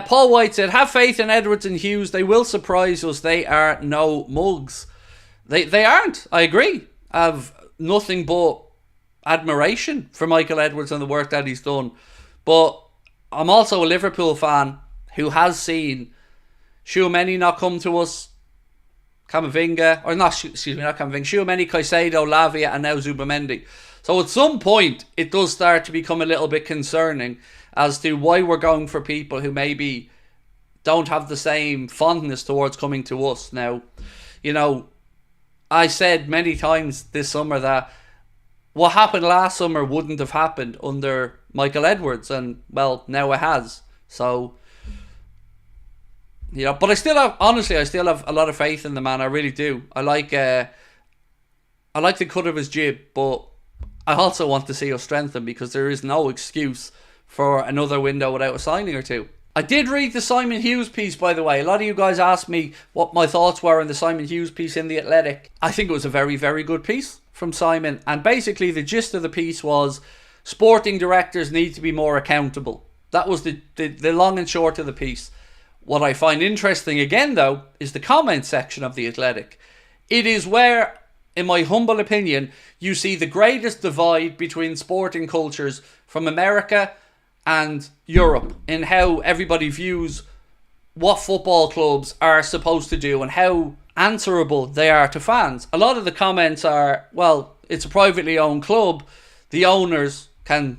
Paul White said, have faith in Edwards and Hughes. They will surprise us. They are no mugs. They aren't. I agree. I've nothing but admiration for Michael Edwards and the work that he's done. But I'm also a Liverpool fan who has seen Tchouaméni not come to us, Camavinga, or not Camavinga, Tchouaméni, Caicedo, Lavia, and now Zubamendi. So at some point, it does start to become a little bit concerning as to why we're going for people who maybe don't have the same fondness towards coming to us. Now, you know, I said many times this summer that what happened last summer wouldn't have happened under Michael Edwards, and well, now it has. So, you know, but I still have a lot of faith in the man. I really do. I like the cut of his jib, but I also want to see us strengthen because there is no excuse for another window without a signing or two. I did read the Simon Hughes piece, by the way. A lot of you guys asked me what my thoughts were on the Simon Hughes piece in The Athletic. I think it was a very, very good piece from Simon. And basically the gist of the piece was sporting directors need to be more accountable. That was the long and short of the piece. What I find interesting again, though, is the comment section of The Athletic. It is where, in my humble opinion, you see the greatest divide between sporting cultures from America and Europe in how everybody views what football clubs are supposed to do and how answerable they are to fans. A lot of the comments are, well, it's a privately owned club. The owners can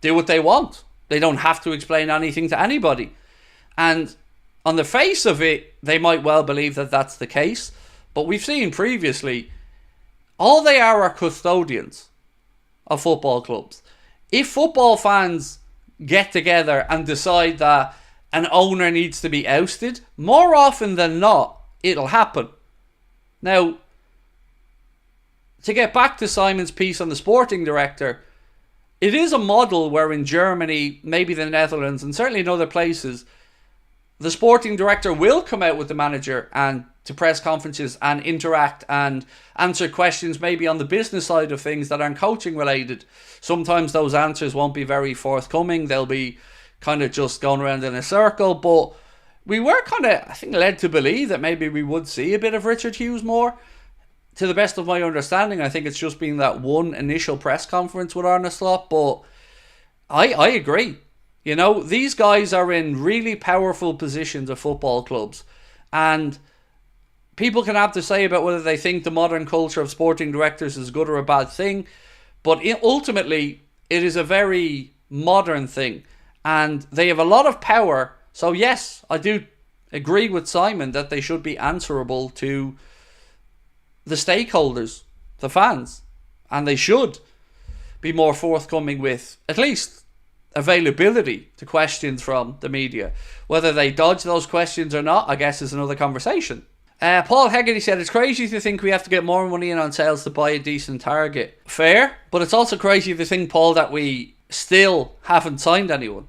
do what they want. They don't have to explain anything to anybody. And on the face of it, they might well believe that that's the case. But we've seen previously, all they are custodians of football clubs. If football fans get together and decide that an owner needs to be ousted, more often than not, it'll happen. Now, to get back to Simon's piece on the sporting director, it is a model where in Germany, maybe the Netherlands, and certainly in other places, the sporting director will come out with the manager and to press conferences and interact and answer questions maybe on the business side of things that aren't coaching related. Sometimes those answers won't be very forthcoming. They'll be kind of just going around in a circle. But we were kind of, I think, led to believe that maybe we would see a bit of Richard Hughes more. To the best of my understanding, I think it's just been that one initial press conference with Arne Slot. But I agree. You know, these guys are in really powerful positions of football clubs. And people can have to say about whether they think the modern culture of sporting directors is good or a bad thing. But ultimately, it is a very modern thing. And they have a lot of power. So yes, I do agree with Simon that they should be answerable to the stakeholders, the fans. And they should be more forthcoming with at least availability to questions from the media. Whether they dodge those questions or not, I guess is another conversation. Paul Hegarty said, it's crazy to think we have to get more money in on sales to buy a decent target. Fair, but it's also crazy to think, Paul, that we still haven't signed anyone.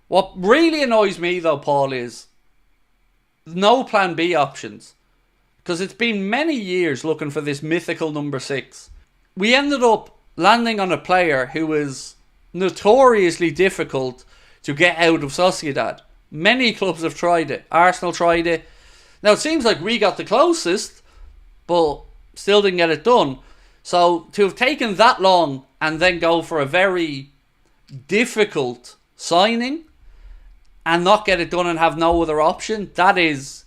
What really annoys me though, Paul, is no plan B options. Because it's been many years looking for this mythical number 6. We ended up landing on a player who was notoriously difficult to get out of Sociedad. Many clubs have tried it. Arsenal tried it. Now it seems like we got the closest, but still didn't get it done. So to have taken that long and then go for a very difficult signing and not get it done and have no other option, that is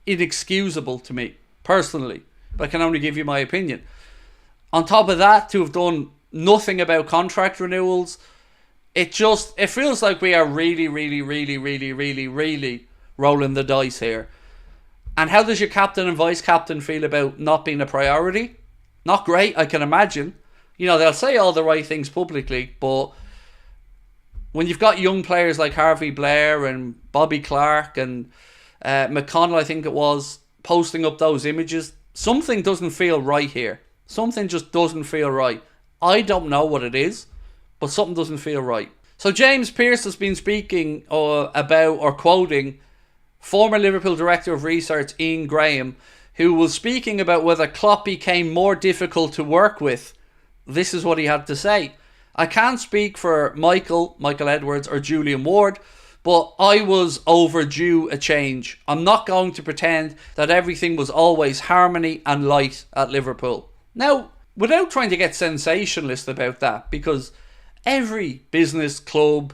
inexcusable to me, personally. But I can only give you my opinion. On top of that, to have done nothing about contract renewals, it feels like we are really rolling the dice here. And how does your captain and vice captain feel about not being a priority? Not great, I can imagine. You know, they'll say all the right things publicly, but when you've got young players like Harvey Blair and Bobby Clark and McConnell, I think it was, posting up those images, something doesn't feel right here. Something just doesn't feel right. I don't know what it is, but something doesn't feel right. So James Pearce has been speaking about or quoting former Liverpool Director of Research Ian Graham, who was speaking about whether Klopp became more difficult to work with. This is what he had to say. I can't speak for Michael Edwards or Julian Ward, but I was overdue a change. I'm not going to pretend that everything was always harmony and light at Liverpool. Now, without trying to get sensationalist about that, because every business club,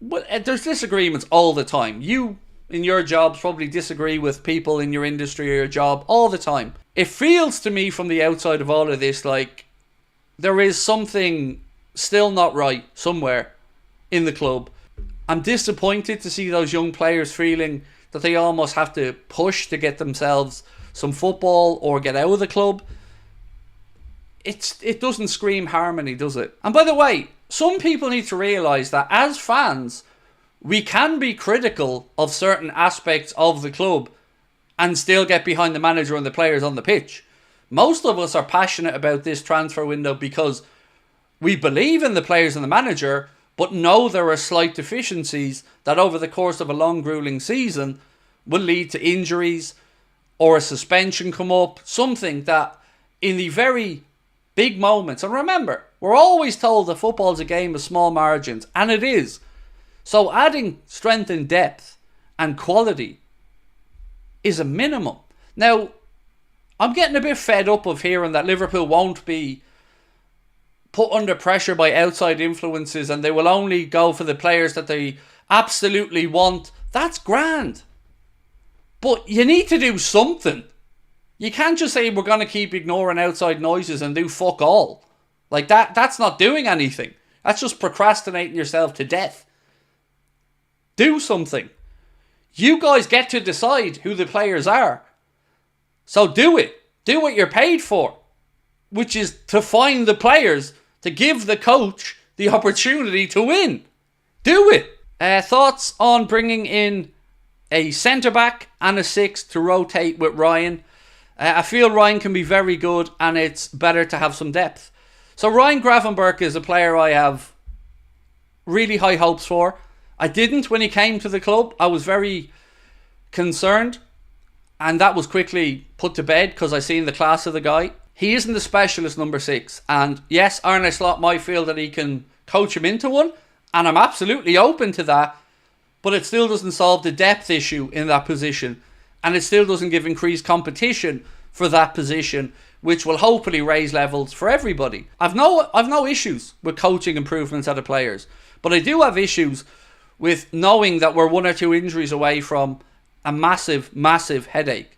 there's disagreements all the time. You, in your jobs, probably disagree with people in your industry or your job all the time. It feels to me from the outside of all of this like there is something still not right somewhere in the club. I'm disappointed to see those young players feeling that they almost have to push to get themselves some football or get out of the club. It doesn't scream harmony, does it? And by the way, some people need to realise that as fans, we can be critical of certain aspects of the club and still get behind the manager and the players on the pitch. Most of us are passionate about this transfer window because we believe in the players and the manager, but know there are slight deficiencies that over the course of a long, grueling season will lead to injuries or a suspension come up. Something that in the very big moments, and remember, we're always told that football's a game of small margins, and it is. So adding strength and depth and quality is a minimum. Now, I'm getting a bit fed up of hearing that Liverpool won't be put under pressure by outside influences and they will only go for the players that they absolutely want. That's grand. But you need to do something. You can't just say we're going to keep ignoring outside noises and do fuck all. Like that's not doing anything. That's just procrastinating yourself to death. Do something. You guys get to decide who the players are. So do it. Do what you're paid for, which is to find the players to give the coach the opportunity to win. Do it. Thoughts on bringing in a centre-back and a sixth to rotate with Ryan? I feel Ryan can be very good and it's better to have some depth. So Ryan Gravenberch is a player I have really high hopes for. I didn't when he came to the club. I was very concerned and that was quickly put to bed because I seen the class of the guy. He isn't the specialist number 6, and yes, Arne Slot might feel that he can coach him into one, and I'm absolutely open to that, but it still doesn't solve the depth issue in that position, and it still doesn't give increased competition for that position, which will hopefully raise levels for everybody. I've no issues with coaching improvements out of players, but I do have issues with knowing that we're 1 or 2 injuries away from a massive, massive headache.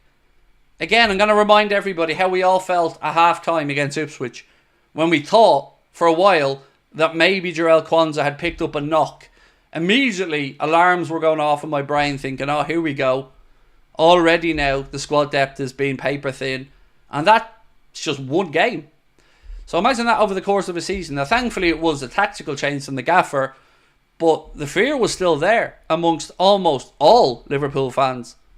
Again, I'm going to remind everybody how we all felt at half-time against Ipswich when we thought for a while that maybe Jarell Quansah had picked up a knock. Immediately, alarms were going off in my brain thinking, oh, here we go. Already now, the squad depth is being paper thin. And that's just one game. So imagine that over the course of a season. Now, thankfully, it was a tactical change from the gaffer, but the fear was still there amongst almost all Liverpool fans.